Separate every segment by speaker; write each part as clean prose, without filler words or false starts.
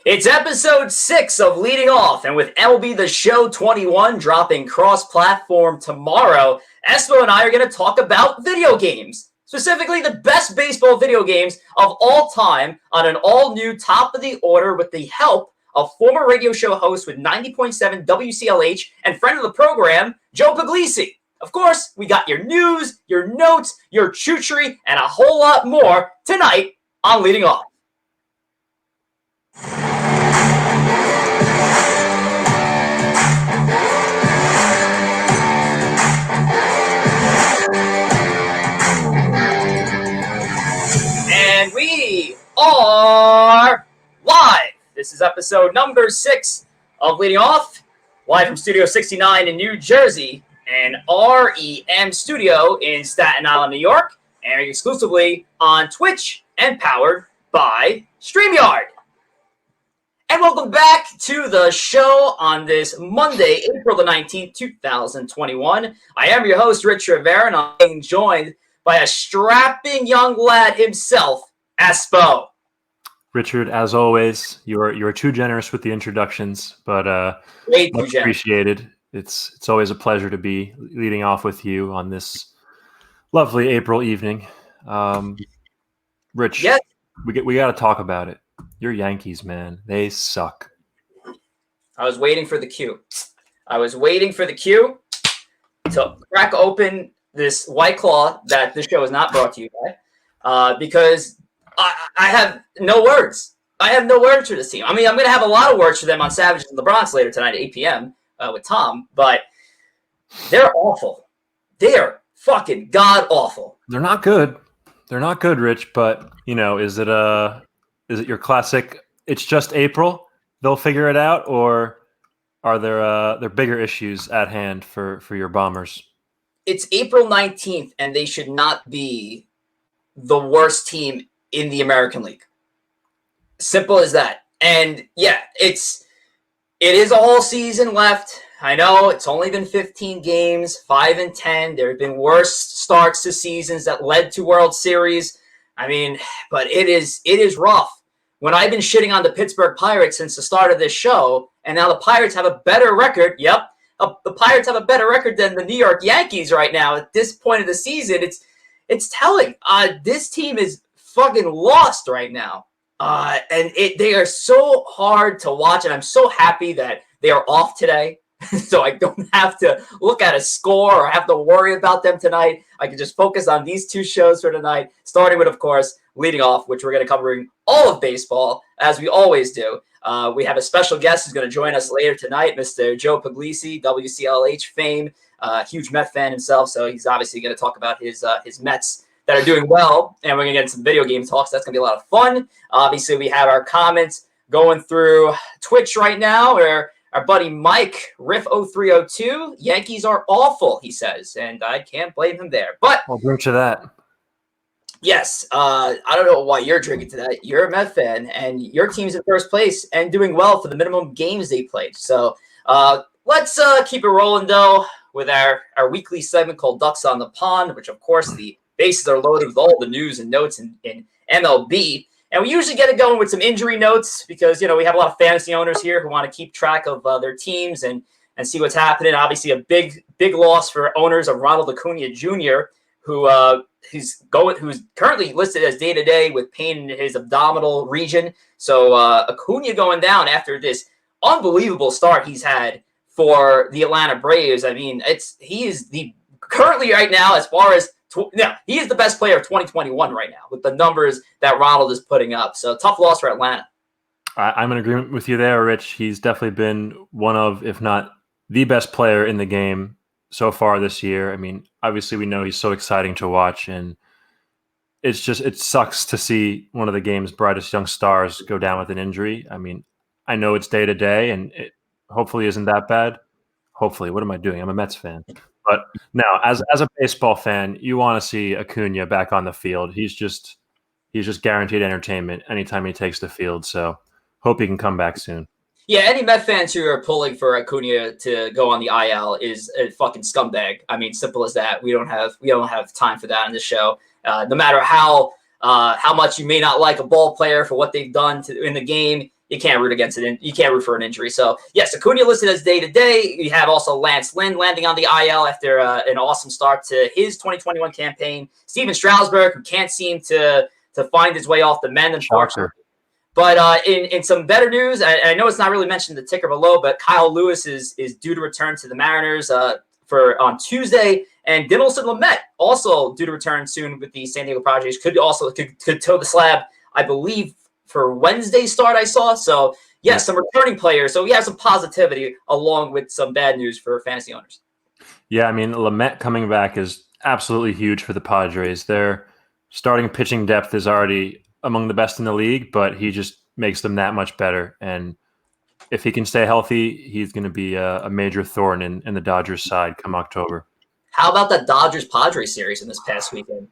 Speaker 1: It's episode 6 of Leading Off, and with MLB The Show 21 dropping cross-platform tomorrow, ESPO and I are going to talk about video games, specifically the best baseball video games of all time on an all-new top of the order with the help of former radio show host with 90.7 WCLH and friend of the program, Joe Pugliese. Of course, we got your news, your notes, your choochery, and a whole lot more tonight on Leading Off. And we are live. This is episode number 6 of Leading Off, live from Studio 69 in New Jersey and REM Studio in Staten Island, New York, airing exclusively on Twitch and powered by StreamYard. And welcome back to the show on this Monday, April the 19th, 2021. I am your host, Rich Rivera, and I'm being joined by a strapping young lad himself, ESPO.
Speaker 2: Richard, as always, you are too generous with the introductions, but much appreciated. It's always a pleasure to be leading off with you on this lovely April evening. Rich, yes. we got to talk about it. Your Yankees, man, they suck.
Speaker 1: I was waiting for the cue. To crack open this White Claw that this show is not brought to you by, because I have no words. I have no words for this team. I mean, I'm going to have a lot of words for them on Savages in the Bronx later tonight at 8 p.m. With Tom, but they're awful. They are fucking god awful.
Speaker 2: They're not good. They're not good, Rich. But you know, is it your classic? It's just April. They'll figure it out, or are there bigger issues at hand for your Bombers?
Speaker 1: It's April 19th, and they should not be the worst team in the American League. Simple as that. And yeah, it is a whole season left. I know it's only been 15 games, 5-10. There have been worse starts to seasons that led to World Series. I mean, but it is rough. When I've been shitting on the Pittsburgh Pirates since the start of this show, and now the Pirates have a better record. Yep. The Pirates have a better record than the New York Yankees right now at this point of the season. It's telling. This team is fucking lost right now. And they are so hard to watch, and I'm so happy that they are off today. So I don't have to look at a score or have to worry about them tonight. I can just focus on these two shows for tonight, starting with, of course, Leading Off, which we're going to cover all of baseball, as we always do. We have a special guest who's going to join us later tonight, Mr. Joe Pugliese, WCLH fame, huge Met fan himself, so he's obviously going to talk about his Mets that are doing well, and we're going to get some video game talks. That's going to be a lot of fun. Obviously, we have our comments going through Twitch right now, where our buddy Mike, Riff0302, Yankees are awful, he says, and I can't blame him there. But
Speaker 2: I'll bring to that.
Speaker 1: Yes, I don't know why you're drinking to that. You're a Met fan, and your team's in first place and doing well for the minimum games they played. So let's keep it rolling, though, with our weekly segment called Ducks on the Pond, which, of course, the bases are loaded with all the news and notes in MLB. And we usually get it going with some injury notes because, you know, we have a lot of fantasy owners here who want to keep track of their teams and see what's happening. Obviously, a big loss for owners of Ronald Acuna Jr., who's currently listed as day-to-day with pain in his abdominal region. So Acuna going down after this unbelievable start he's had for the Atlanta Braves. I mean, he is currently right now, as far as he is the best player of 2021 right now with the numbers that Ronald is putting up. So tough loss for Atlanta.
Speaker 2: I'm in agreement with you there, Rich. He's definitely been one of, if not the best player in the game so far this year. I mean, obviously we know he's so exciting to watch, and it sucks to see one of the game's brightest young stars go down with an injury. I mean, I know it's day to day, and it hopefully isn't that bad. Hopefully, what am I doing? I'm a Mets fan. But now, as a baseball fan, you want to see Acuna back on the field. He's just guaranteed entertainment anytime he takes the field. So hope he can come back soon.
Speaker 1: Yeah, any Met fans who are pulling for Acuna to go on the IL is a fucking scumbag. I mean, simple as that. We don't have time for that on this show. No matter how much you may not like a ball player for what they've done in the game, you can't root against it. You can't root for an injury. So yes, Acuna listed as day-to-day. You have also Lance Lynn landing on the IL after an awesome start to his 2021 campaign. Steven Strasburg, who can't seem to find his way off the mend, unfortunately. But in some better news, I know it's not really mentioned in the ticker below, but Kyle Lewis is due to return to the Mariners on Tuesday, and Dinelson Lamet also due to return soon with the San Diego Padres. Could toe the slab, I believe, for Wednesday start. I saw. So yes, some returning players. So we have some positivity along with some bad news for fantasy owners.
Speaker 2: Yeah, I mean, Lamet coming back is absolutely huge for the Padres. Their starting pitching depth is already among the best in the league, but he just makes them that much better. And if he can stay healthy, he's going to be a major thorn in the Dodgers' side come October.
Speaker 1: How about that Dodgers-Padres series in this past weekend?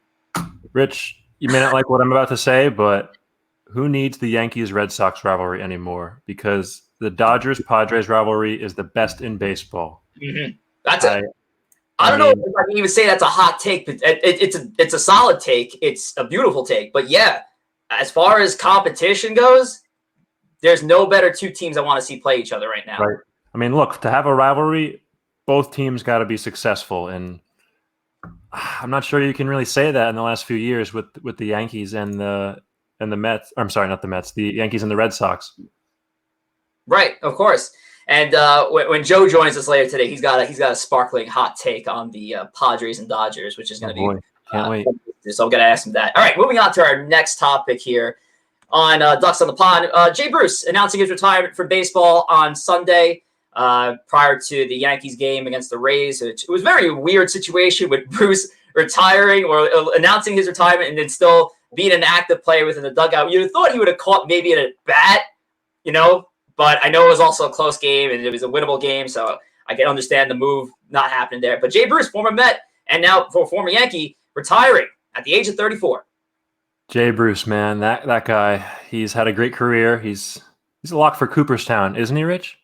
Speaker 2: Rich, you may not like what I'm about to say, but who needs the Yankees-Red Sox rivalry anymore? Because the Dodgers-Padres rivalry is the best in baseball.
Speaker 1: Mm-hmm. I don't know if I can even say that's a hot take, but it's a solid take. It's a beautiful take. But yeah, as far as competition goes, there's no better two teams I want to see play each other right now.
Speaker 2: Right. I mean, look, to have a rivalry, both teams got to be successful, and I'm not sure you can really say that in the last few years with the Yankees and the Mets. I'm sorry, not the Mets. The Yankees and the Red Sox.
Speaker 1: Right, of course. And when Joe joins us later today, he's got a sparkling hot take on the Padres and Dodgers, which is going to be
Speaker 2: can't wait.
Speaker 1: So I'm going to ask him that. All right, moving on to our next topic here on Ducks on the Pond. Jay Bruce announcing his retirement from baseball on Sunday prior to the Yankees game against the Rays. It was a very weird situation with Bruce retiring or announcing his retirement and then still being an active player within the dugout. You'd have thought he would have caught maybe a bat, but I know it was also a close game and it was a winnable game, so I can understand the move not happening there. But Jay Bruce, former Met and now former Yankee, retiring at the age of 34.
Speaker 2: Jay Bruce, man, that guy, he's had a great career. He's a lock for Cooperstown, isn't he, Rich?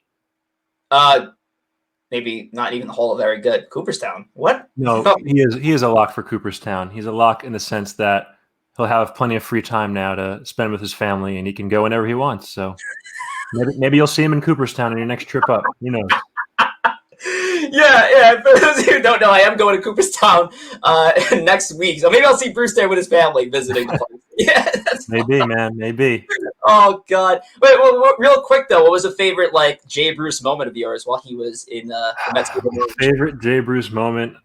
Speaker 1: Maybe not even the whole very good. Cooperstown. What?
Speaker 2: No, he is a lock for Cooperstown. He's a lock in the sense that he'll have plenty of free time now to spend with his family, and he can go whenever he wants. So maybe you'll see him in Cooperstown on your next trip up. Who knows?
Speaker 1: Yeah. For those who don't know, I am going to Cooperstown next week, so maybe I'll see Bruce there with his family visiting the place. Yeah,
Speaker 2: maybe, man, maybe.
Speaker 1: Oh God! Wait, real quick though, what was a favorite Jay Bruce moment of yours while he was in the Mets?
Speaker 2: Favorite Jay Bruce moment?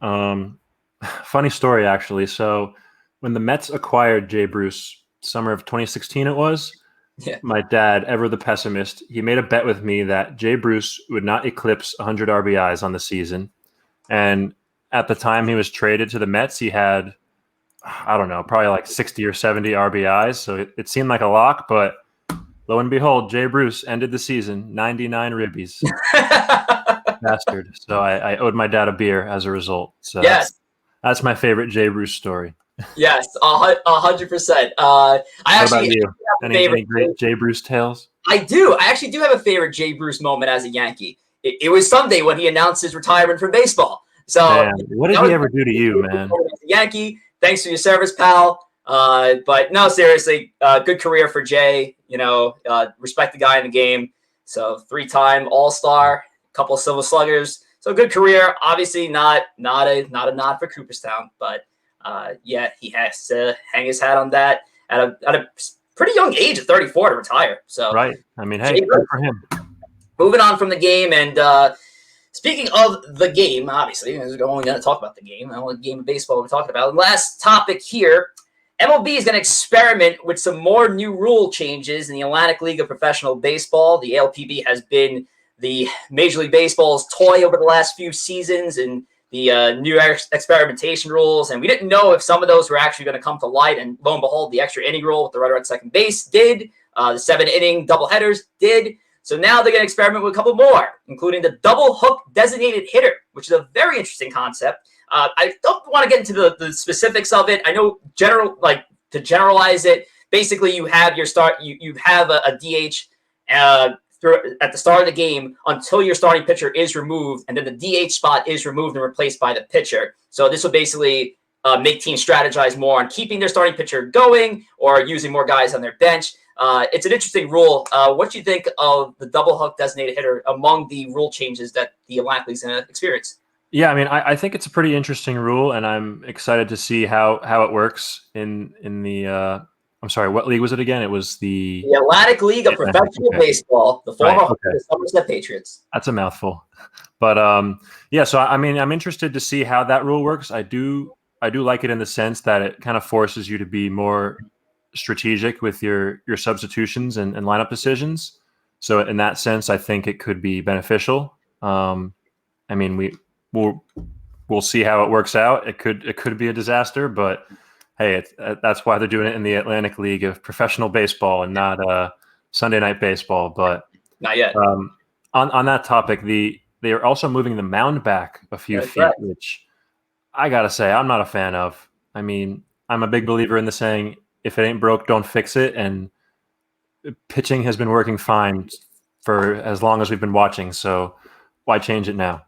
Speaker 2: Funny story actually. So when the Mets acquired Jay Bruce, summer of 2016, it was.
Speaker 1: Yeah.
Speaker 2: My dad, ever the pessimist, he made a bet with me that Jay Bruce would not eclipse 100 RBIs on the season. And at the time he was traded to the Mets, he had, I don't know, probably like 60 or 70 RBIs. So it seemed like a lock, but lo and behold, Jay Bruce ended the season 99 ribbies. Bastard. So I owed my dad a beer as a result. So
Speaker 1: yes,
Speaker 2: that's my favorite Jay Bruce story.
Speaker 1: Yes, 100%. I actually
Speaker 2: have any great Jay Bruce tales?
Speaker 1: I do. I actually do have a favorite Jay Bruce moment as a Yankee. It was Sunday when he announced his retirement from baseball. So,
Speaker 2: man, what did he ever do to you, man?
Speaker 1: Yankee, thanks for your service, pal. But no, seriously, good career for Jay. Respect the guy in the game. So 3-time All-Star, couple of Silver Sluggers. So good career. Obviously, not a nod for Cooperstown, but. He has to hang his hat on that at a pretty young age of 34 to retire. So
Speaker 2: right. I mean, hey, good for him.
Speaker 1: Moving on from the game, and speaking of the game, obviously, we're only going to talk about the game. The only game of baseball we're talking about. Last topic here. MLB is going to experiment with some more new rule changes in the Atlantic League of Professional Baseball. The ALPB has been the Major League Baseball's toy over the last few seasons, and the new experimentation rules, and we didn't know if some of those were actually going to come to light, and lo and behold, the extra inning rule with the runner at second base did. The 7-inning doubleheaders did. So now they're going to experiment with a couple more, including the double hook designated hitter, which is a very interesting concept. I don't want to get into the specifics of it. I know to generalize it, basically you have your start, you have a DH at the start of the game until your starting pitcher is removed, and then the DH spot is removed and replaced by the pitcher. So this will basically make teams strategize more on keeping their starting pitcher going or using more guys on their bench. it's an interesting rule. What do you think of the double hook designated hitter among the rule changes that the Atlantic League's going to experience?
Speaker 2: Yeah, I mean, I think it's a pretty interesting rule, and I'm excited to see how it works in the. I'm sorry, what league was it again? It was the
Speaker 1: Atlantic League of Professional Baseball, the former home of the Somerset Patriots.
Speaker 2: That's a mouthful, but yeah. So I mean, I'm interested to see how that rule works. I do like it in the sense that it kind of forces you to be more strategic with your substitutions and lineup decisions. So in that sense, I think it could be beneficial. I mean, we'll see how it works out. It could be a disaster, but hey, that's why they're doing it in the Atlantic League of Professional Baseball and not Sunday Night Baseball. But
Speaker 1: not yet.
Speaker 2: On that topic, they are also moving the mound back a few feet, which I gotta say I'm not a fan of. I mean, I'm a big believer in the saying, "If it ain't broke, don't fix it," and pitching has been working fine for as long as we've been watching. So why change it now?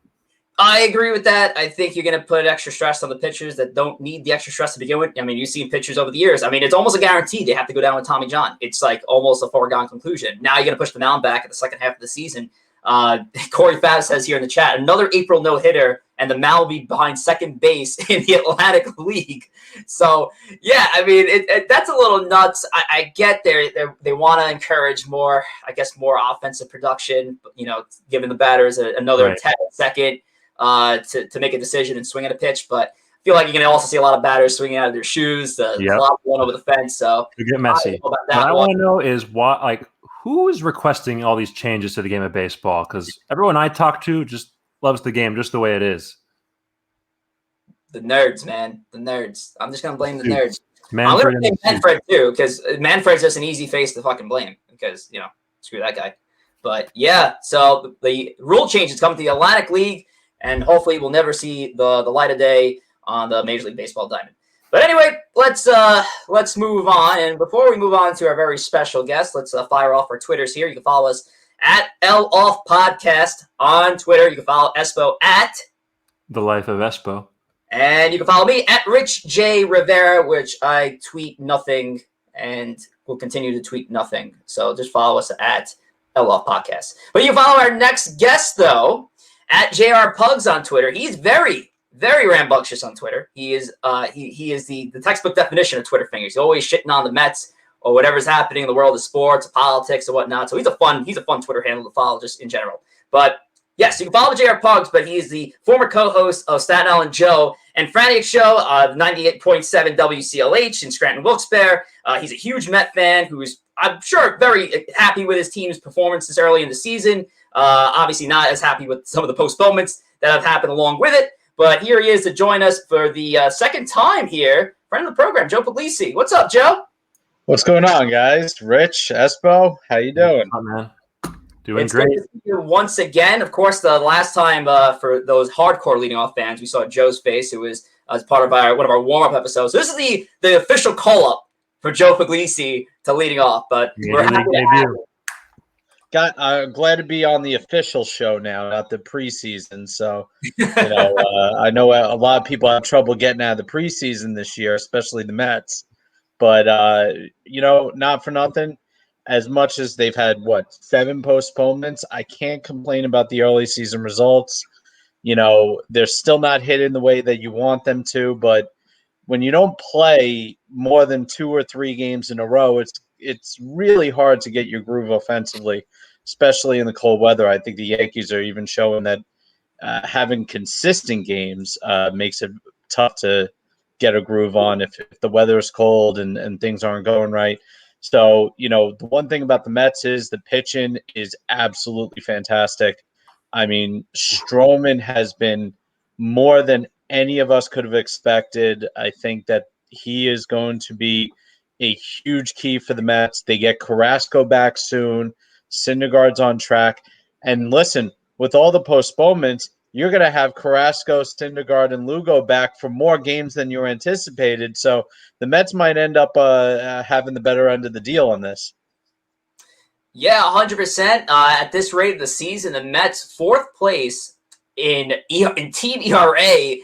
Speaker 1: I agree with that. I think you're going to put extra stress on the pitchers that don't need the extra stress to begin with. I mean, you've seen pitchers over the years. I mean, it's almost a guarantee they have to go down with Tommy John. It's like almost a foregone conclusion. Now you're going to push the mound back at the second half of the season. Corey Faz says here in the chat, another April no-hitter, and the mound will be behind second base in the Atlantic League. So, yeah, I mean, that's a little nuts. I get they want to encourage more, I guess, more offensive production, giving the batters another 10 second to make a decision and swing at a pitch. But I feel like you're going to also see a lot of batters swinging out of their shoes, flop one over the fence. So
Speaker 2: you get messy. What I want to know is who is requesting all these changes to the game of baseball? Because everyone I talk to just loves the game just the way it is.
Speaker 1: The nerds, man. The nerds. I'm just going to blame the nerds. I'm going to blame Manfred, too, because Manfred's just an easy face to fucking blame because, screw that guy. But, yeah, so the rule change is coming to the Atlantic League, and hopefully we'll never see the light of day on the Major League Baseball diamond. But anyway, let's move on. And before we move on to our very special guest, let's fire off our Twitters here. You can follow us at LOFF Podcast on Twitter. You can follow ESPO at
Speaker 2: The Life of ESPO.
Speaker 1: And you can follow me at Rich J. Rivera, which I tweet nothing and will continue to tweet nothing. So just follow us at LOFF Podcast. But you can follow our next guest, though, at JR Pugs on Twitter. He's very, very rambunctious on Twitter. He is he is the textbook definition of Twitter fingers. He's always shitting on the Mets or whatever's happening in the world of sports, politics, or whatnot. So he's a fun Twitter handle to follow just in general. But yes, you can follow JR Pugs, but he is the former co-host of Staten Island Joe and Franiak show of 98.7 WCLH in Scranton Wilkes-Barre. He's a huge Met fan who's, I'm sure, very happy with his team's performances early in the season. Obviously not as happy with some of the postponements that have happened along with it. But here he is to join us for the second time here. Friend of the program, Joe Pugliese. What's up, Joe?
Speaker 3: What's going on, guys? Rich, ESPO, how you doing?
Speaker 2: Oh, man. Doing
Speaker 1: it's
Speaker 2: great.
Speaker 1: Good to see you once again. Of course, the last time for those hardcore leading off fans, we saw Joe's face, who was as part of one of our warm-up episodes. So this is the official call-up for Joe Pugliese to leading off. But we're happy to have you.
Speaker 3: Glad to be on the official show now, not the preseason. So, I know a lot of people have trouble getting out of the preseason this year, especially the Mets. But, not for nothing, as much as they've had, 7 postponements, I can't complain about the early season results. They're still not hitting the way that you want them to. But when you don't play more than 2 or 3 games in a row, it's really hard to get your groove offensively, especially in the cold weather. I think the Yankees are even showing that having consistent games makes it tough to get a groove on if the weather is cold and things aren't going right. So, the one thing about the Mets is the pitching is absolutely fantastic. I mean, Stroman has been more than any of us could have expected. I think that he is going to be a huge key for the Mets. They get Carrasco back soon. Syndergaard's on track. And listen, with all the postponements, you're going to have Carrasco, Syndergaard, and Lugo back for more games than you anticipated. So the Mets might end up having the better end of the deal on this.
Speaker 1: Yeah, 100%. At this rate of the season, the Mets 4th place in team ERA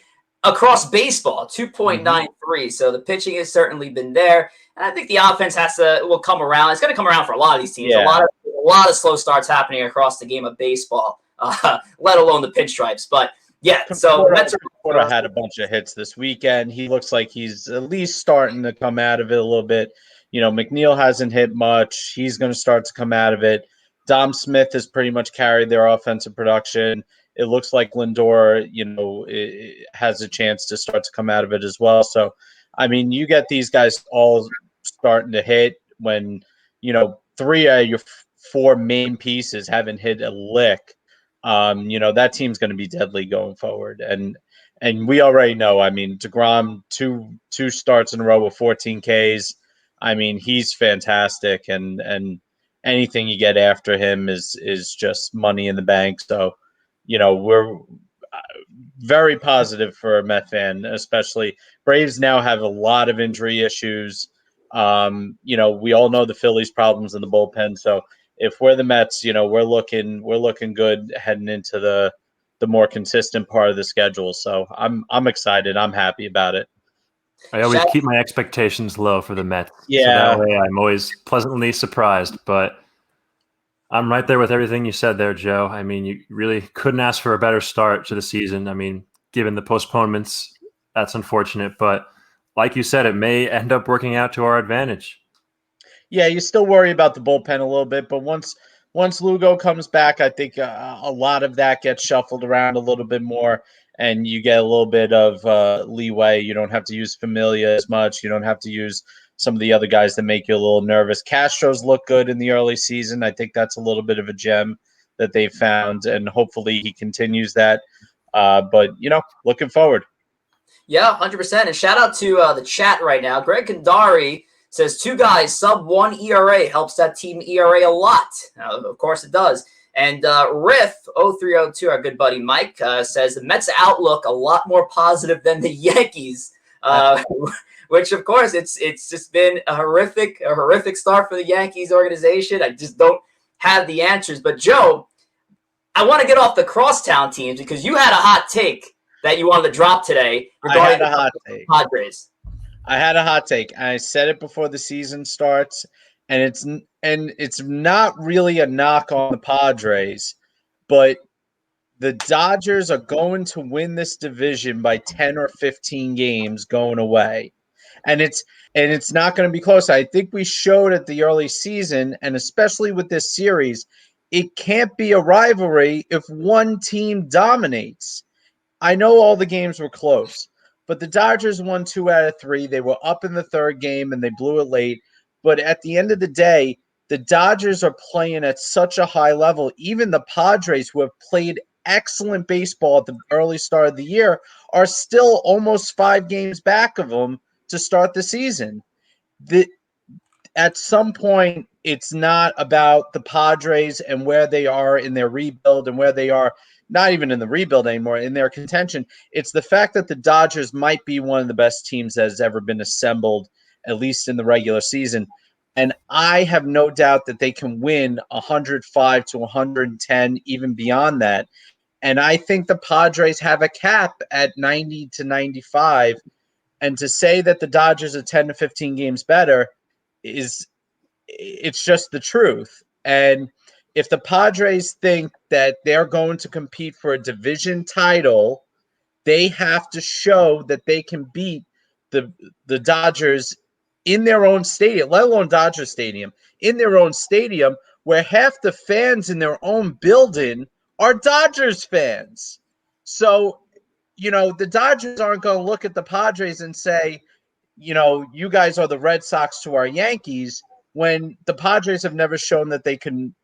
Speaker 1: across baseball, 2.93. 3. So the pitching has certainly been there. And I think the offense will come around. It's going to come around for a lot of these teams.
Speaker 3: Yeah.
Speaker 1: A lot of slow starts happening across the game of baseball, let alone the pinstripes. But yeah, so Mets
Speaker 3: had a bunch of hits this weekend. He looks like he's at least starting to come out of it a little bit. McNeil hasn't hit much. He's going to start to come out of it. Dom Smith has pretty much carried their offensive production. It looks like Lindor, has a chance to start to come out of it as well. So, I mean, you get these guys all starting to hit when, 3 out of your 4 main pieces haven't hit a lick. That team's going to be deadly going forward. And we already know, I mean, DeGrom, two starts in a row with 14 Ks. I mean, he's fantastic. And anything you get after him is just money in the bank. So, we're very positive for a Met fan, especially Braves now have a lot of injury issues. We all know the Phillies' problems in the bullpen. So if we're the Mets, we're looking good heading into the more consistent part of the schedule. So I'm excited. I'm happy about it.
Speaker 2: I always keep my expectations low for the Mets.
Speaker 3: Yeah.
Speaker 2: So that way I'm always pleasantly surprised. But I'm right there with everything you said there, Joe. I mean, you really couldn't ask for a better start to the season. I mean, given the postponements, that's unfortunate. But like you said, it may end up working out to our advantage.
Speaker 3: Yeah, you still worry about the bullpen a little bit, but once Lugo comes back, I think a lot of that gets shuffled around a little bit more, and you get a little bit of leeway. You don't have to use Familia as much. You don't have to use some of the other guys that make you a little nervous. Castro's look good in the early season. I think that's a little bit of a gem that they found, and hopefully he continues that. But, looking forward.
Speaker 1: Yeah, 100%. And shout out to the chat right now. Greg Kandari says 2 guys, sub-1 ERA helps that team ERA a lot. Of course it does. And Riff0302, our good buddy Mike, says the Mets' outlook a lot more positive than the Yankees. Which, of course, it's just been a horrific start for the Yankees organization. I just don't have the answers. But, Joe, I want to get off the crosstown teams because you had a hot take that you wanted to drop today regarding the Padres.
Speaker 3: I had a hot take. I said it before the season starts, and it's not really a knock on the Padres, but the Dodgers are going to win this division by 10 or 15 games going away. And it's not going to be close. I think we showed at the early season, and especially with this series, it can't be a rivalry if one team dominates. I know all the games were close, but the Dodgers won 2 out of 3. They were up in the 3rd game, and they blew it late. But at the end of the day, the Dodgers are playing at such a high level. Even the Padres, who have played excellent baseball at the early start of the year, are still almost 5 games back of them to start the season. At some point, it's not about the Padres and where they are in their rebuild and where they are not even in the rebuild anymore, in their contention. It's the fact that the Dodgers might be one of the best teams that has ever been assembled, at least in the regular season. And I have no doubt that they can win 105 to 110, even beyond that. And I think the Padres have a cap at 90 to 95. And to say that the Dodgers are 10 to 15 games better it's just the truth. And if the Padres think that they're going to compete for a division title, they have to show that they can beat the Dodgers in their own stadium, let alone Dodger Stadium, in their own stadium, where half the fans in their own building are Dodgers fans. So, the Dodgers aren't going to look at the Padres and say, you guys are the Red Sox to our Yankees, when the Padres have never shown that they can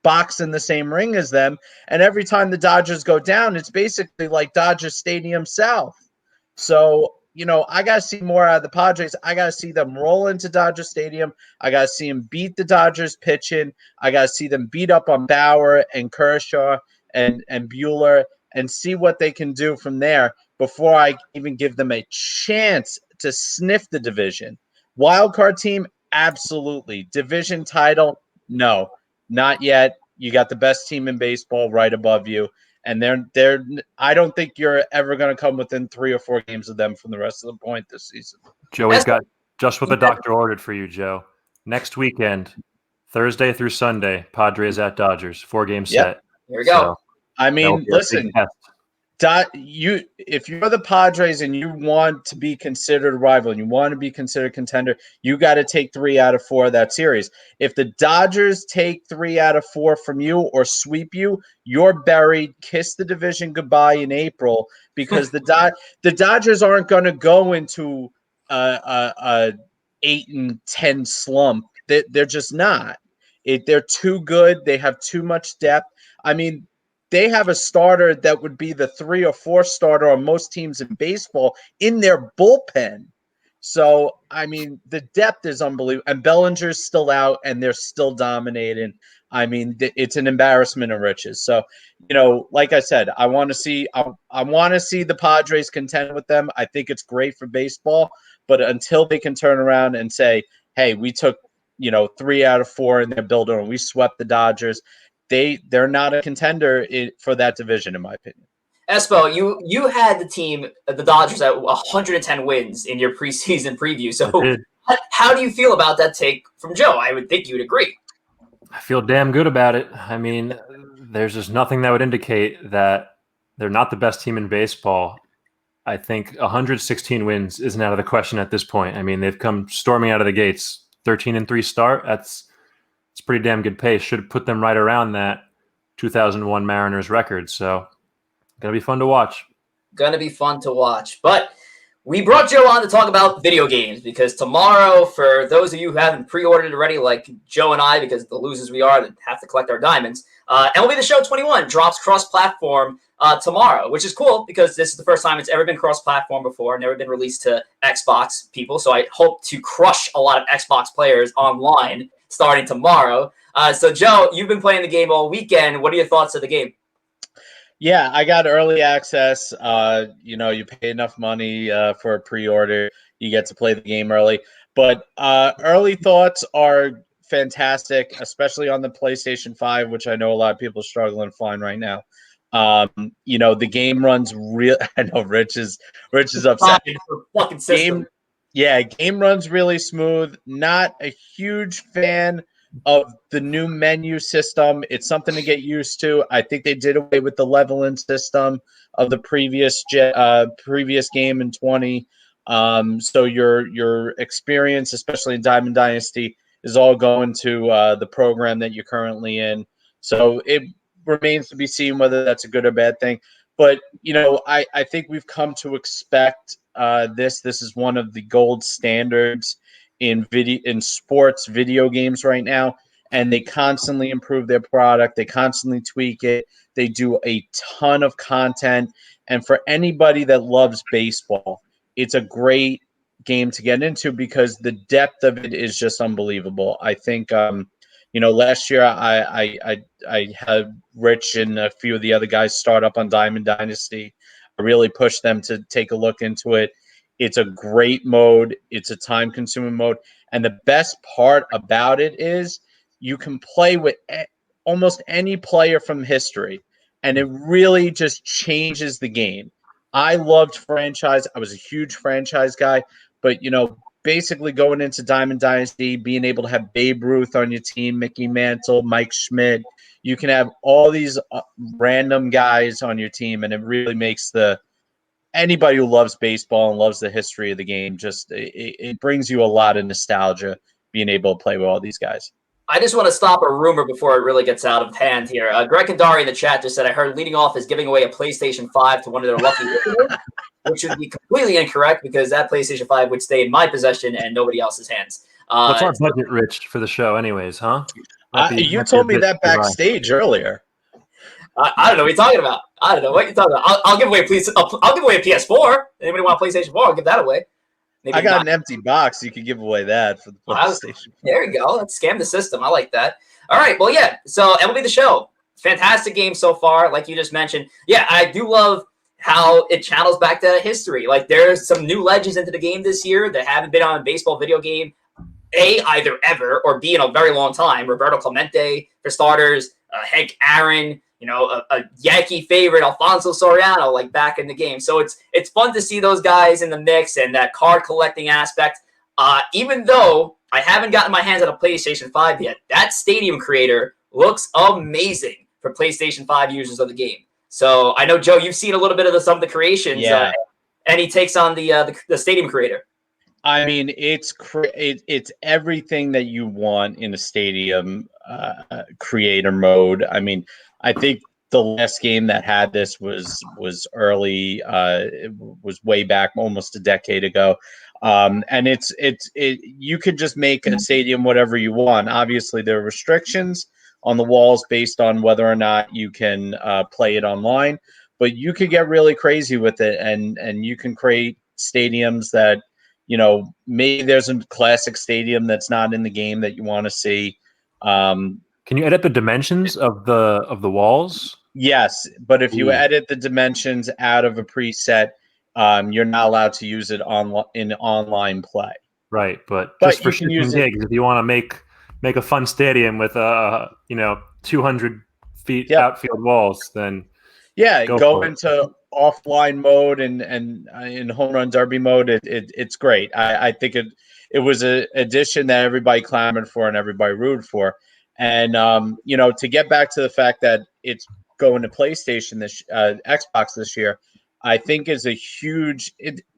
Speaker 3: box in the same ring as them. And every time the Dodgers go down, it's basically like Dodger Stadium South. So, I got to see more out of the Padres. I got to see them roll into Dodger Stadium. I got to see them beat the Dodgers pitching. I got to see them beat up on Bauer and Kershaw and Buehler and see what they can do from there before I even give them a chance to sniff the division. Wild card team, absolutely. Division title, no, not yet. You got the best team in baseball right above you. And they're I don't think you're ever going to come within 3 or 4 games of them from the rest of the point this season.
Speaker 2: Joe, we've got just what the doctor ordered for you, Joe. Next weekend, Thursday through Sunday, Padres at Dodgers, 4-game set.
Speaker 1: Here we go.
Speaker 2: So
Speaker 3: I mean, listen, if you're the Padres and you want to be considered a rival and you want to be considered contender, you got to take 3 out of 4 of that series. If the Dodgers take 3 out of 4 from you or sweep you, you're buried. Kiss the division goodbye in April, because the Dodgers aren't going to go into a 8-10 slump. They're just not. They're too good. They have too much depth. I mean, they have a starter that would be the 3 or 4 starter on most teams in baseball in their bullpen. So, I mean, the depth is unbelievable. And Bellinger's still out, and they're still dominating. I mean, it's an embarrassment of riches. So, like I said, I want to see the Padres contend with them. I think it's great for baseball. But until they can turn around and say, hey, we took 3 out of 4 in their building and we swept the Dodgers, they're not a contender for that division, in my opinion.
Speaker 1: Espo, you had the team, the Dodgers, at 110 wins in your preseason preview. So how do you feel about that take from Joe? I would think you would agree.
Speaker 2: I feel damn good about it. I mean, there's just nothing that would indicate that they're not the best team in baseball. I think 116 wins isn't out of the question at this point. I mean, they've come storming out of the gates. 13-3 start. It's pretty damn good pace. Should put them right around that 2001 Mariners record. So, gonna be fun to watch.
Speaker 1: But we brought Joe on to talk about video games, because tomorrow, for those of you who haven't pre-ordered already, like Joe and I, because the losers we are that have to collect our diamonds, MLB The Show 21 drops cross-platform tomorrow, which is cool because this is the first time it's ever been cross-platform before, never been released to Xbox people. So I hope to crush a lot of Xbox players online starting tomorrow. So Joe, you've been playing the game all weekend. What are your thoughts of the game?
Speaker 3: Yeah, I got early access. You pay enough money for a pre-order, you get to play the game early. But early thoughts are fantastic, especially on the PlayStation 5, which I know a lot of people are struggling to find right now. The game runs real. I know Rich is upset.
Speaker 1: Fucking system.
Speaker 3: Game runs really smooth. Not a huge fan of the new menu system. It's something to get used to. I think they did away with the leveling system of the previous game in 20. So your experience, especially in Diamond Dynasty, is all going to the program that you're currently in. So it remains to be seen whether that's a good or bad thing. But I think we've come to expect this. This is one of the gold standards in sports video games right now, and they constantly improve their product. They constantly tweak it. They do a ton of content, and for anybody that loves baseball, it's a great game to get into because the depth of it is just unbelievable. I think last year I had Rich and a few of the other guys start up on Diamond Dynasty. I really pushed them to take a look into it. It's a great mode. It's a time-consuming mode. And the best part about it is you can play with almost any player from history, and it really just changes the game. I loved franchise. I was a huge franchise guy, but, basically going into Diamond Dynasty, being able to have Babe Ruth on your team, Mickey Mantle, Mike Schmidt, you can have all these random guys on your team, and it really makes anybody who loves baseball and loves the history of the game, it brings you a lot of nostalgia being able to play with all these guys.
Speaker 1: I just want to stop a rumor before it really gets out of hand here. Greg Kandari in the chat just said, I heard Leading Off is giving away a PlayStation 5 to one of their lucky listeners, which would be completely incorrect because that PlayStation 5 would stay in my possession and nobody else's hands.
Speaker 2: What's our budget, Rich, for the show anyways, huh?
Speaker 3: You told me that backstage earlier.
Speaker 1: I don't know what you're talking about. I don't know what you're talking about. I'll give away I'll give away a PS4. Anybody want a PlayStation 4? I'll give that away.
Speaker 3: Maybe I got an empty box. You could give away that for the PlayStation.
Speaker 1: There you go. Let's scam the system. I like that. All right. Well, yeah. So MLB The Show. Fantastic game so far, like you just mentioned. Yeah, I do love how it channels back to history. Like there's some new legends into the game this year that haven't been on a baseball video game, either ever, or B, in a very long time. Roberto Clemente, for starters. Hank Aaron. a Yankee favorite, Alfonso Soriano, like back in the game. So it's fun to see those guys in the mix and that card collecting aspect. Even though I haven't gotten my hands on a PlayStation 5 yet, that stadium creator looks amazing for PlayStation 5 users of the game. So I know, Joe, you've seen a little bit of some of the creations.
Speaker 3: Yeah.
Speaker 1: Any takes on the stadium creator?
Speaker 3: I mean, it's everything that you want in a stadium creator mode. I mean, I think the last game that had this was early. It was way back, almost a decade ago. And you could just make a stadium whatever you want. Obviously, there are restrictions on the walls based on whether or not you can play it online, but you could get really crazy with it, and you can create stadiums that, maybe there's a classic stadium that's not in the game that you want to see.
Speaker 2: Can you edit the dimensions of the walls?
Speaker 3: Yes, but if you edit the dimensions out of a preset, you're not allowed to use it in online play.
Speaker 2: Right, but just for
Speaker 3: you can
Speaker 2: shits
Speaker 3: use
Speaker 2: and
Speaker 3: it.
Speaker 2: gigs, if you want to make a fun stadium with 200 feet outfield walls, then
Speaker 3: go into offline mode and in home run derby mode. It's great. I think it was an addition that everybody clamored for and everybody rooted for. And to get back to the fact that it's going to PlayStation Xbox this year, I think is a huge.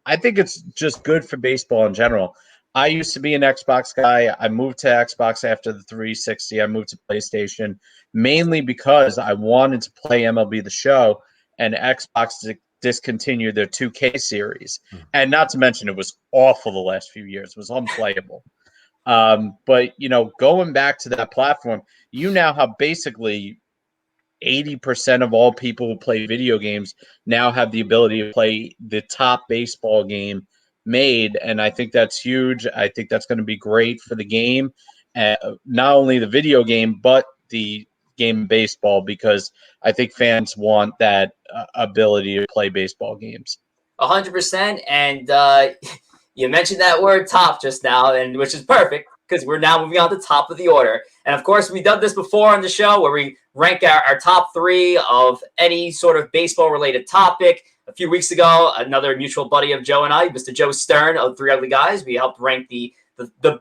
Speaker 3: I think it's just good for baseball in general. I used to be an Xbox guy. I moved to Xbox after the 360. I moved to PlayStation mainly because I wanted to play MLB The Show, and Xbox discontinued their 2K series. And not to mention, it was awful the last few years. It was unplayable. But, going back to that platform, you now have basically 80% of all people who play video games now have the ability to play the top baseball game made, and I think that's huge. I think that's going to be great for the game, not only the video game but the game of baseball, because I think fans want that ability to play baseball games.
Speaker 1: 100%. And you mentioned that word "top" just now, and which is perfect because we're now moving on to top of the order. And of course, we've done this before on the show where we rank our top three of any sort of baseball related topic. A few weeks ago, another mutual buddy of Joe and I, Mr. Joe Stern of Three Ugly Guys, we helped rank the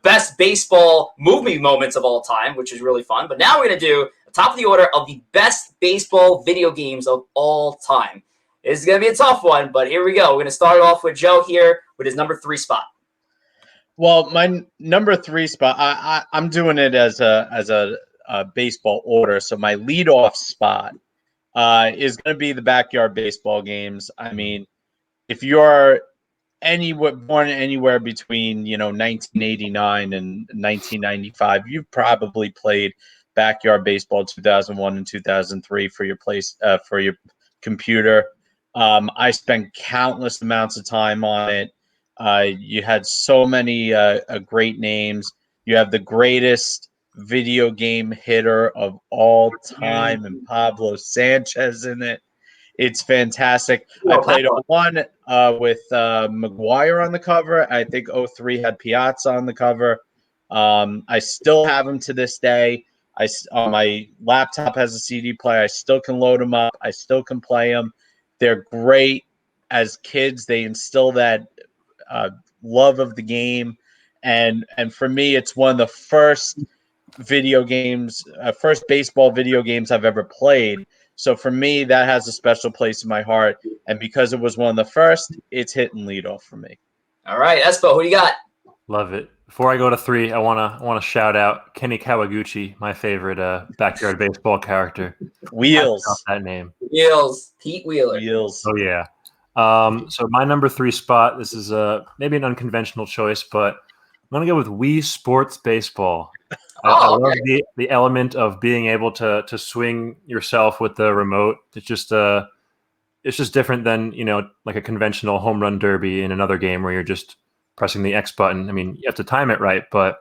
Speaker 1: best baseball movie moments of all time, which is really fun. But now we're going to do the top of the order of the best baseball video games of all time. This is going to be a tough one, but here we go. We're going to start off with Joe here with his number 3 spot.
Speaker 3: Well, my number 3 spot, I'm doing it as a baseball order. So my leadoff spot is going to be the backyard baseball games. I mean, if you're born anywhere between 1989 and 1995, you've probably played backyard baseball 2001 and 2003 for your computer. I spent countless amounts of time on it. You had so many great names. You have the greatest video game hitter of all time, and Pablo Sanchez in it. It's fantastic. I played 01 with McGuire on the cover. I think 03 had Piazza on the cover. I still have them to this day. My laptop has a CD player. I still can load them up. I still can play them. They're great. As kids, they instill that love of the game. And for me, it's one of the first first baseball video games I've ever played. So for me, that has a special place in my heart. And because it was one of the first, it's hitting leadoff for me.
Speaker 1: All right, Espo, who do you got?
Speaker 2: Love it. Before I go to 3, I want to shout out Kenny Kawaguchi, my favorite backyard baseball character.
Speaker 3: Wheels.
Speaker 2: That name.
Speaker 1: Wheels. Pete Wheeler.
Speaker 3: Wheels.
Speaker 2: Oh yeah. So my number 3 spot. This is maybe an unconventional choice, but I'm gonna go with Wii Sports Baseball. I love the element of being able to swing yourself with the remote. It's just different than like a conventional home run derby in another game where you're just pressing the X button. I mean, you have to time it right, but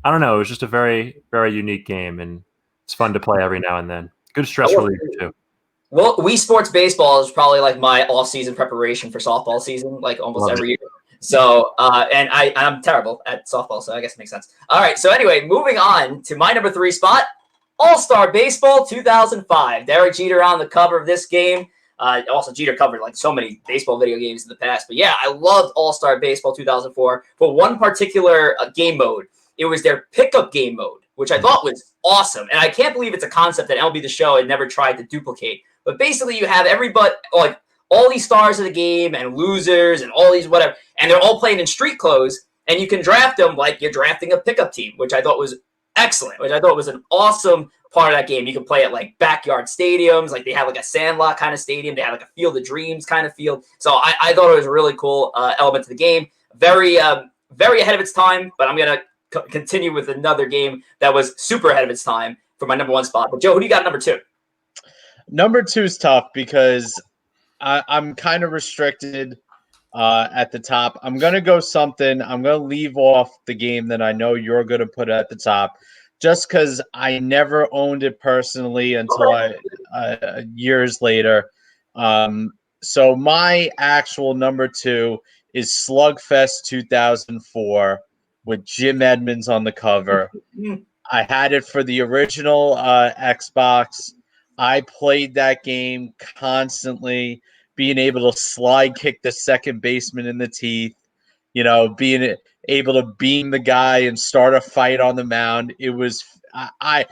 Speaker 2: I don't know. It was just a very, very unique game, and it's fun to play every now and then. Good stress reliever too.
Speaker 1: Well, Wii Sports Baseball is probably like my off-season preparation for softball season, like almost every year. So, and I'm terrible at softball, so I guess it makes sense. All right. So anyway, moving on to my number 3 spot, All-Star Baseball 2005. Derek Jeter on the cover of this game. Also, Jeter covered like so many baseball video games in the past. But yeah, I loved All-Star Baseball 2004 for one particular game mode. It was their pickup game mode, which I thought was awesome. And I can't believe it's a concept that MLB The Show had never tried to duplicate. But basically, you have everybody, like all these stars of the game and losers and all these whatever, and they're all playing in street clothes, and you can draft them like you're drafting a pickup team, which I thought was excellent, which I thought was an awesome part of that game. You can play at like backyard stadiums, like they have like a Sandlot kind of stadium. They have like a Field of Dreams kind of field. So I thought it was a really cool element to the game. Very ahead of its time, but I'm going to continue with another game that was super ahead of its time for my number one spot. But Joe, who do you got number two?
Speaker 3: Number two is tough because I'm kind of restricted at the top. I'm going to go something. I'm going to leave off the game that I know you're going to put at the top just because I never owned it personally until years later. So my actual number two is Slugfest 2004 with Jim Edmonds on the cover. I had it for the original Xbox. I played that game constantly, being able to slide kick the second baseman in the teeth, being able to beam the guy and start a fight on the mound. It was I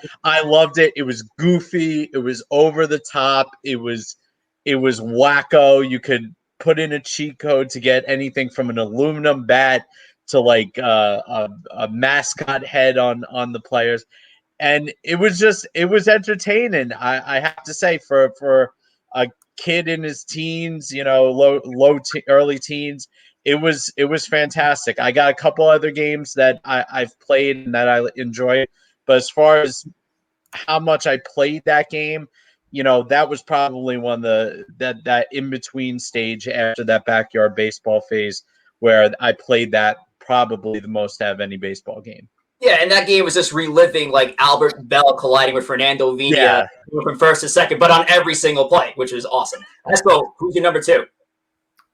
Speaker 3: loved it. It was goofy. It was over the top. It was wacko. You could put in a cheat code to get anything from an aluminum bat to like a mascot head on the players. And it was entertaining. I have to say for a kid in his teens, early teens, it was fantastic. I got a couple other games that I've played and that I enjoy, but as far as how much I played that game, that was probably one of that in between stage after that backyard baseball phase where I played that probably the most out of any baseball game.
Speaker 1: Yeah, and that game was just reliving like Albert Bell colliding with Fernando Vina from first to second, but on every single play, which was awesome. Let's go. Who's your number two?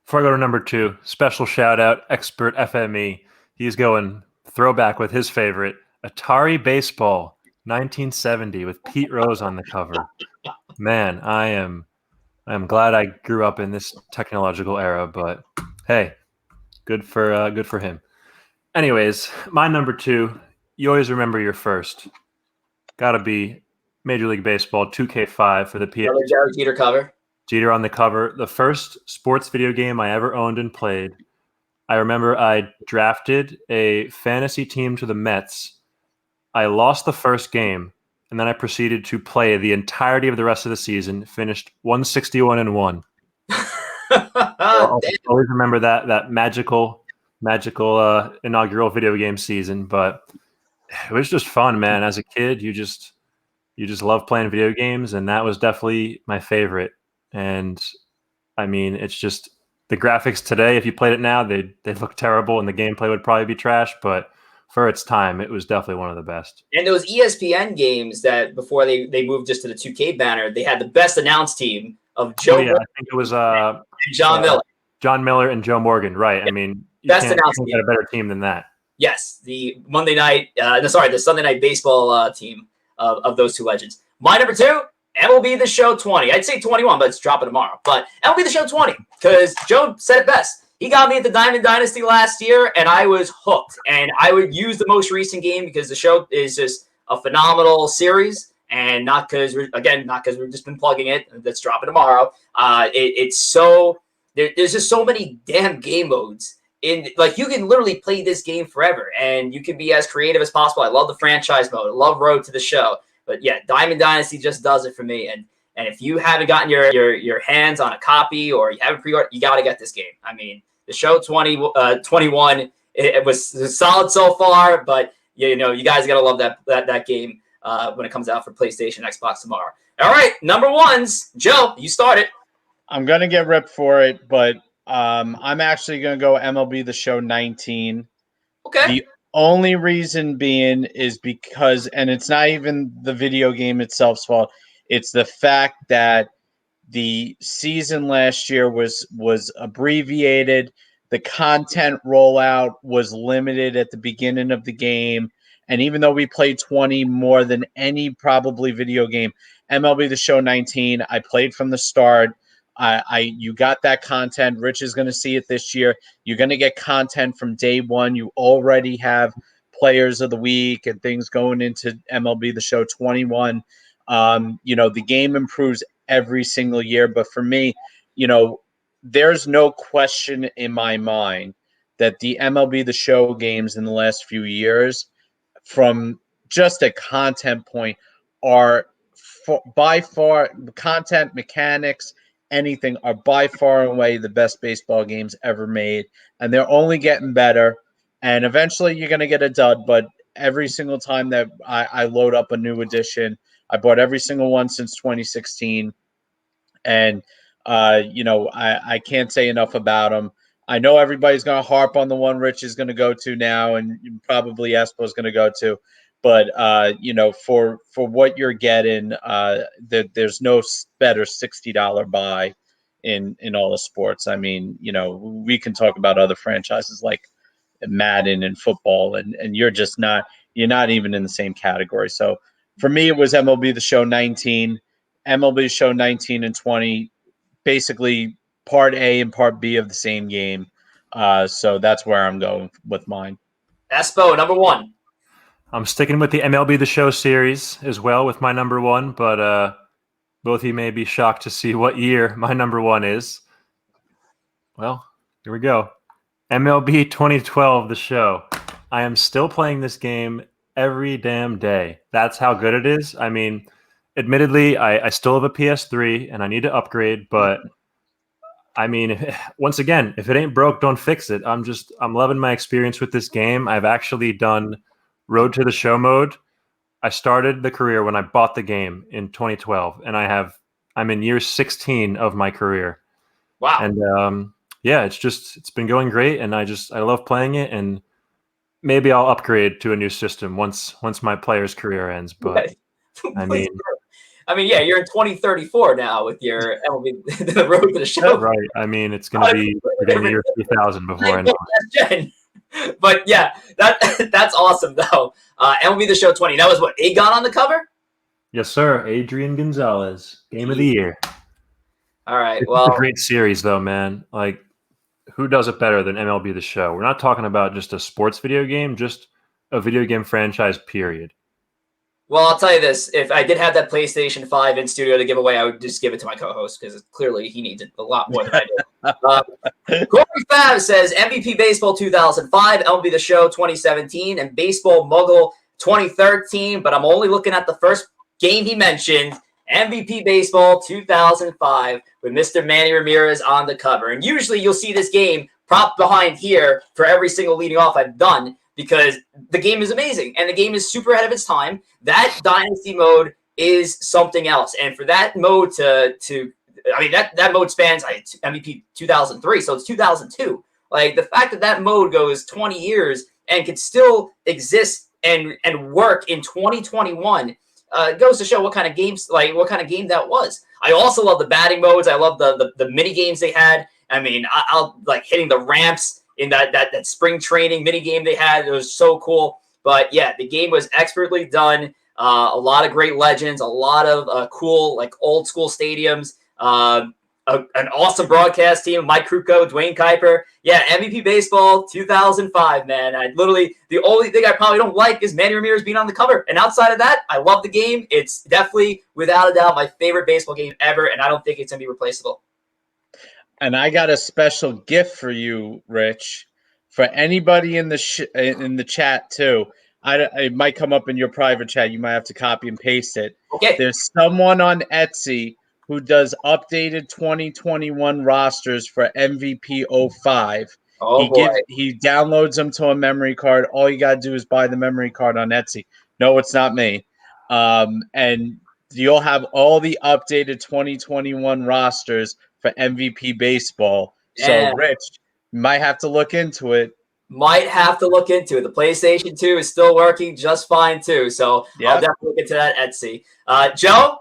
Speaker 2: Before I go to number two, special shout out, Expert FME. He's going throwback with his favorite, Atari Baseball 1970 with Pete Rose on the cover. Man, I am glad I grew up in this technological era, but hey, good for him. Anyways, my number two, you always remember your first. Got to be Major League Baseball 2K5 for the PS.
Speaker 1: Derek Jeter cover.
Speaker 2: Jeter on the cover. The first sports video game I ever owned and played. I remember I drafted a fantasy team to the Mets. I lost the first game, and then I proceeded to play the entirety of the rest of the season. Finished 161-1. I'll always remember that magical inaugural video game season, but it was just fun, man. As a kid, you just love playing video games, and that was definitely my favorite. And I mean, it's just the graphics today, if you played it now, they look terrible and the gameplay would probably be trash, but for its time, it was definitely one of the best.
Speaker 1: And those ESPN games that before they moved just to the 2K banner, they had the best announced team of Joe
Speaker 2: I think it was
Speaker 1: and John Miller.
Speaker 2: John Miller and Joe Morgan, right? I mean, you
Speaker 1: best
Speaker 2: can't
Speaker 1: announced
Speaker 2: get a better team than that.
Speaker 1: Yes, the the Sunday night baseball team of those two legends. My number two, MLB The Show 20. I'd say 21, but it's dropping tomorrow. But MLB The Show 20, because Joe said it best. He got me at the Diamond Dynasty last year, and I was hooked. And I would use the most recent game because the show is just a phenomenal series, and not because we've just been plugging it. That's dropping tomorrow. It's so there's just so many damn game modes. Like you can literally play this game forever, and you can be as creative as possible. I love the franchise mode. I love Road to the Show. But yeah, Diamond Dynasty just does it for me. And if you haven't gotten your hands on a copy or you haven't pre-ordered, you got to get this game. I mean, the show 21, it was solid so far, but you guys got to love that game when it comes out for PlayStation, Xbox tomorrow. All right, number ones. Joe, you start it.
Speaker 3: I'm going to get ripped for it, but I'm actually going to go MLB The Show 19.
Speaker 1: Okay.
Speaker 3: The only reason being is because, and it's not even the video game itself's fault, it's the fact that the season last year was abbreviated. The content rollout was limited at the beginning of the game, And even though we played 20 more than any probably video game, MLB The Show 19, I played from the start. You got that content. Rich is going to see it this year. You're going to get content from day one. You already have players of the week and things going into MLB The Show 21. The game improves every single year. But for me, there's no question in my mind that the MLB The Show games in the last few years, from just a content point, are by far, content, mechanics, anything, are by far and away the best baseball games ever made. And they're only getting better. And eventually you're going to get a dud. But every single time that I load up a new edition, I bought every single one since 2016. And, I can't say enough about them. I know everybody's going to harp on the one Rich is going to go to now, and probably Espo is going to go to. But, for what you're getting, there's no better $60 buy in all the sports. I mean, we can talk about other franchises like Madden and football, and you're not even in the same category. So for me, it was MLB The Show 19, MLB Show 19 and 20, basically part A and part B of the same game. So that's where I'm going with mine.
Speaker 1: Espo, number one.
Speaker 2: I'm sticking with the MLB The Show series as well with my number one, but both of you may be shocked to see what year my number one is. Well, here we go. MLB 2012, The Show. I am still playing this game every damn day. That's how good it is. I mean, admittedly, I still have a PS3 and I need to upgrade, but I mean, once again, if it ain't broke, don't fix it. I'm loving my experience with this game. I've actually done Road to the Show mode. I started the career when I bought the game in 2012, and I'm in year 16 of my career.
Speaker 1: Wow.
Speaker 2: And yeah, it's been going great, and I love playing it, and maybe I'll upgrade to a new system once my player's career ends. But I mean,
Speaker 1: yeah, you're in 2034 now with your MLB the Road to the Show.
Speaker 2: Right. I mean, it's going to be the year 3000 before I know
Speaker 1: it. But yeah, that's awesome though. MLB The Show 20. That was what, Agon on the cover?
Speaker 2: Yes, sir. Adrian Gonzalez, game of the year.
Speaker 1: All right.
Speaker 2: It's a great series though, man. Like, who does it better than MLB The Show? We're not talking about just a sports video game, just a video game franchise, period.
Speaker 1: Well, I'll tell you this. If I did have that PlayStation 5 in studio to give away, I would just give it to my co-host because clearly he needs it a lot more than I do. Corey Fab says MVP Baseball 2005, MLB The Show 2017, and Baseball Muggle 2013. But I'm only looking at the first game he mentioned, MVP Baseball 2005, with Mr. Manny Ramirez on the cover. And usually you'll see this game propped behind here for every single leading off I've done, because the game is amazing and the game is super ahead of its time. That dynasty mode is something else. And for that mode that mode spans MVP 2003, so it's 2002. Like, the fact that mode goes 20 years and can still exist and work in 2021 goes to show what kind of game that was. I also love the batting modes. I love the mini games they had. I mean, I'll like hitting the ramps in that spring training mini game they had. It was so cool. But yeah, the game was expertly done. A lot of great legends, a lot of cool, like, old school stadiums, an awesome broadcast team, Mike Krukow, Dwayne Kuiper. Yeah, MVP Baseball 2005, man. The only thing I probably don't like is Manny Ramirez being on the cover. And outside of that, I love the game. It's definitely, without a doubt, my favorite baseball game ever, and I don't think it's going to be replaceable.
Speaker 3: And I got a special gift for you, Rich, for anybody in the chat too. It might come up in your private chat. You might have to copy and paste it.
Speaker 1: Okay.
Speaker 3: There's someone on Etsy who does updated 2021 rosters for MVP 05. He downloads them to a memory card. All you got to do is buy the memory card on Etsy. No, it's not me. And you'll have all the updated 2021 rosters for MVP Baseball. So, Rich, you might have to look into it.
Speaker 1: The PlayStation 2 is still working just fine, too. So I'll definitely look into that Etsy. Joe,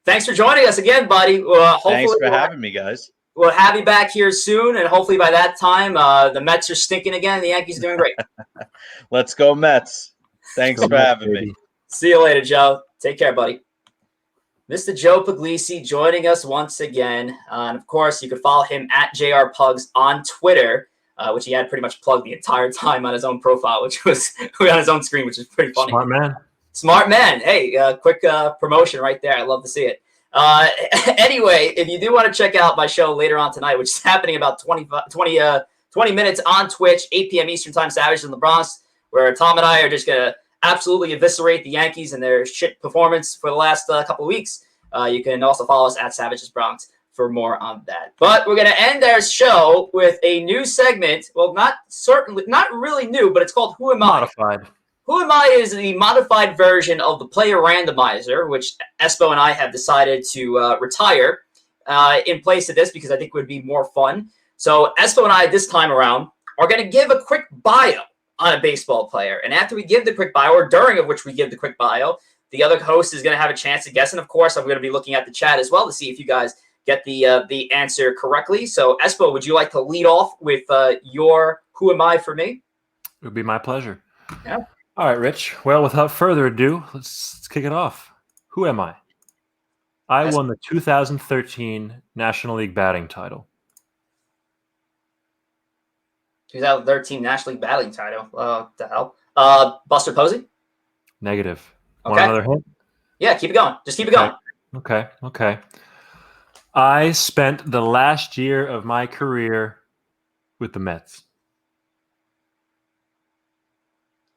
Speaker 1: thanks for joining us again, buddy.
Speaker 3: Thanks for having me, guys.
Speaker 1: We'll have you back here soon, and hopefully by that time, the Mets are stinking again. The Yankees are doing great.
Speaker 3: Let's go, Mets. Thanks for having me.
Speaker 1: See you later, Joe. Take care, buddy. Mr. Joe Pugliese joining us once again. And of course, you can follow him at JRPugs on Twitter, which he had pretty much plugged the entire time on his own profile, which was on his own screen, which is pretty funny.
Speaker 2: Smart man.
Speaker 1: Smart man. Hey, quick promotion right there. I love to see it. Anyway, if you do want to check out my show later on tonight, which is happening about 20 minutes on Twitch, 8 p.m. Eastern Time, Savages in the Bronx, where Tom and I are just going to absolutely eviscerate the Yankees and their shit performance for the last couple of weeks. You can also follow us at Savages Bronx for more on that. But we're going to end our show with a new segment. Well, not really new, but it's called Who Am I?
Speaker 2: Modified.
Speaker 1: Who Am I is the modified version of the player randomizer, which ESPO and I have decided to retire in place of this because I think it would be more fun. So ESPO and I this time around are going to give a quick bio on a baseball player. And after we give the quick bio, or during of which we give the quick bio, the other host is going to have a chance to guess. And of course, I'm going to be looking at the chat as well to see if you guys get the answer correctly. So ESPO, would you like to lead off with your Who Am I for me?
Speaker 2: It would be my pleasure.
Speaker 1: Yeah.
Speaker 2: All right, Rich. Well, without further ado, let's kick it off. Who am I? I won the 2013 National League batting title.
Speaker 1: 2013 National League batting title. What the hell? Buster Posey?
Speaker 2: Negative.
Speaker 1: Okay.
Speaker 2: Want another hint?
Speaker 1: Yeah, keep it going. Just keep it going.
Speaker 2: Okay. I spent the last year of my career with the Mets.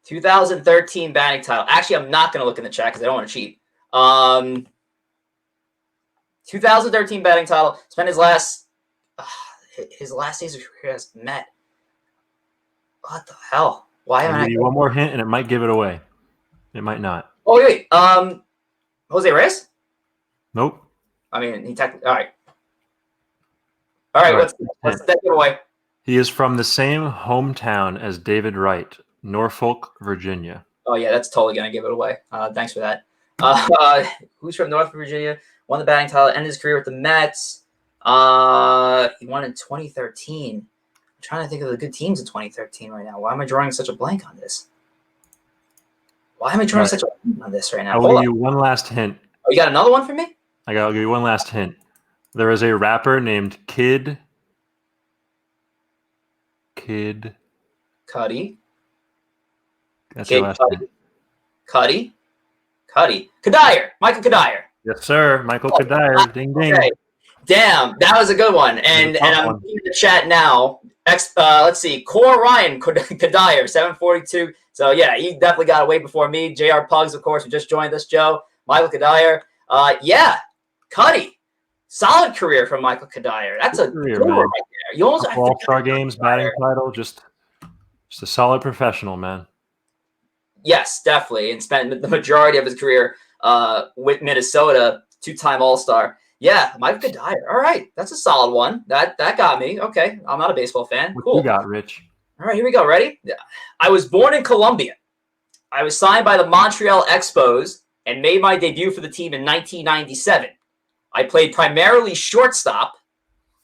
Speaker 1: 2013 batting title. Actually, I'm not going to look in the chat because I don't want to cheat. 2013 batting title. Spent his last days of career as Met. What the hell? Why am I?
Speaker 2: I'll give you one more hint, and it might give it away. It might not.
Speaker 1: Oh wait. Jose Reyes?
Speaker 2: Nope.
Speaker 1: I mean, he technically. All right. What's that giveaway? He
Speaker 2: is from the same hometown as David Wright, Norfolk, Virginia.
Speaker 1: Oh yeah, that's totally gonna give it away. Thanks for that. Who's from Norfolk, Virginia? Won the batting title, ended his career with the Mets. He won in 2013. I'm trying to think of the good teams in 2013 right now. Why am I drawing such a blank on this? Why am I drawing such a blank on this right now?
Speaker 2: I'll give you one last hint.
Speaker 1: Oh, you got another one for me?
Speaker 2: I'll give you one last hint. There is a rapper named Kid
Speaker 1: Cudi.
Speaker 2: That's your last hint.
Speaker 1: Cudi. Kadire. Michael Kadire.
Speaker 2: Yes, sir. Michael Kadire. Ding, ding. Okay.
Speaker 1: Damn, that was a good one. And I'm in the chat now. Let's see. Core Ryan Kadire, 742. So, yeah, he definitely got away before me. JR Pugs, of course, who just joined us, Joe. Michael Kadire. Yeah, Cudi. Solid career from Michael Kadire. That's a good one right there. You almost
Speaker 2: All-Star games, batting title, just a solid professional, man.
Speaker 1: Yes, definitely. And spent the majority of his career with Minnesota, two-time All-Star. Yeah, Michael Kadire. All right. That's a solid one. That got me. Okay. I'm not a baseball fan.
Speaker 2: What
Speaker 1: cool.
Speaker 2: you got, Rich?
Speaker 1: All right, here we go. Ready? I was born in Colombia. I was signed by the Montreal Expos and made my debut for the team in 1997. I played primarily shortstop.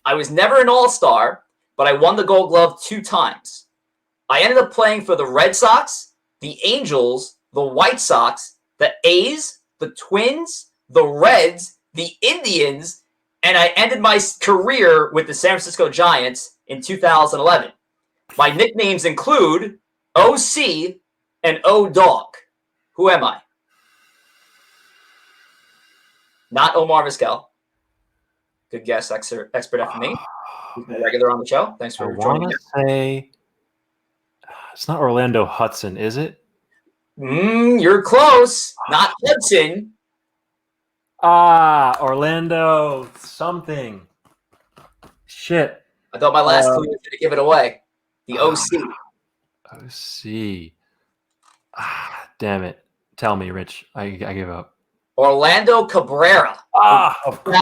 Speaker 1: I was never an all-star, but I won the Gold Glove 2 times. I ended up playing for the Red Sox, the Angels, the White Sox, the A's, the Twins, the Reds, the Indians, and I ended my career with the San Francisco Giants in 2011. My nicknames include OC and O-Dog. Who am I? Not Omar Vizquel. Good guess, expert for me. Regular on the show. Thanks for joining us.
Speaker 2: I want to say it's not Orlando Hudson, is it?
Speaker 1: You're close. Not Hudson.
Speaker 2: Orlando something. Shit.
Speaker 1: I thought my last clue was going to give it away. The OC.
Speaker 2: OC. Damn it. Tell me, Rich. I give up.
Speaker 1: Orlando Cabrera.
Speaker 2: Of course.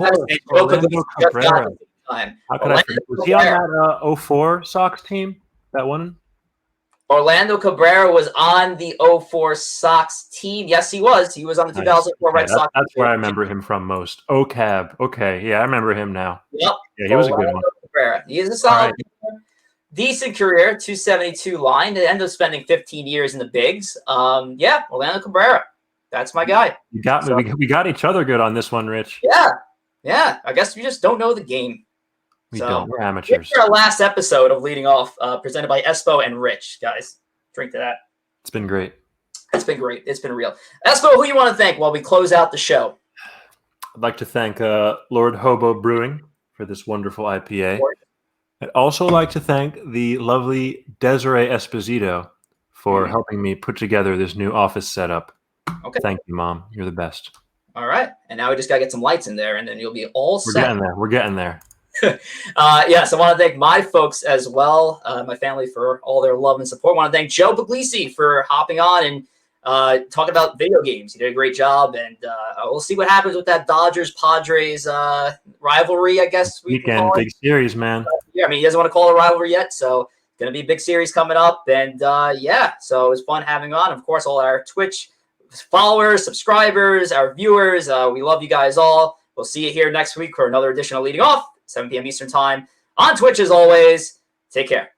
Speaker 2: Orlando Cabrera. How could I forget? Was he on that 04 Sox team? That one?
Speaker 1: Orlando Cabrera was on the 04 Sox team. Yes, he was. He was on the 2004 Red Sox.
Speaker 2: That's where I remember him from most. OCAB. Okay. Yeah, I remember him now.
Speaker 1: Yep.
Speaker 2: Yeah, he was a good one.
Speaker 1: Cabrera. He is a solid player. decent career, 272 line. They end up spending 15 years in the bigs. Yeah, Orlando Cabrera. That's my guy.
Speaker 2: You got me. We got each other good on this one, Rich.
Speaker 1: Yeah. I guess we just don't know the game.
Speaker 2: We don't. We're amateurs.
Speaker 1: Our last episode of Leading Off, presented by ESPO and Rich. Guys, drink to that.
Speaker 2: It's been great.
Speaker 1: It's been great. It's been real. ESPO, who you want to thank while we close out the show?
Speaker 2: I'd like to thank Lord Hobo Brewing for this wonderful IPA. I'd also like to thank the lovely Desiree Esposito for helping me put together this new office setup.
Speaker 1: Okay.
Speaker 2: Thank you, Mom. You're the best.
Speaker 1: All right. And now we just got to get some lights in there, and then you'll be all set.
Speaker 2: We're getting there.
Speaker 1: Yes, I want to thank my folks as well, my family, for all their love and support. I want to thank Joe Pugliese for hopping on and talking about video games. He did a great job, and we'll see what happens with that Dodgers-Padres rivalry, I guess.
Speaker 2: Weekend, big series, man.
Speaker 1: Yeah, I mean, he doesn't want to call it a rivalry yet, so it's going to be a big series coming up. And, so it was fun having on. Of course, all our Twitch followers, subscribers, our viewers, we love you guys all. We'll see you here next week for another edition of Leading Off, 7 p.m. Eastern Time on Twitch as always. Take care.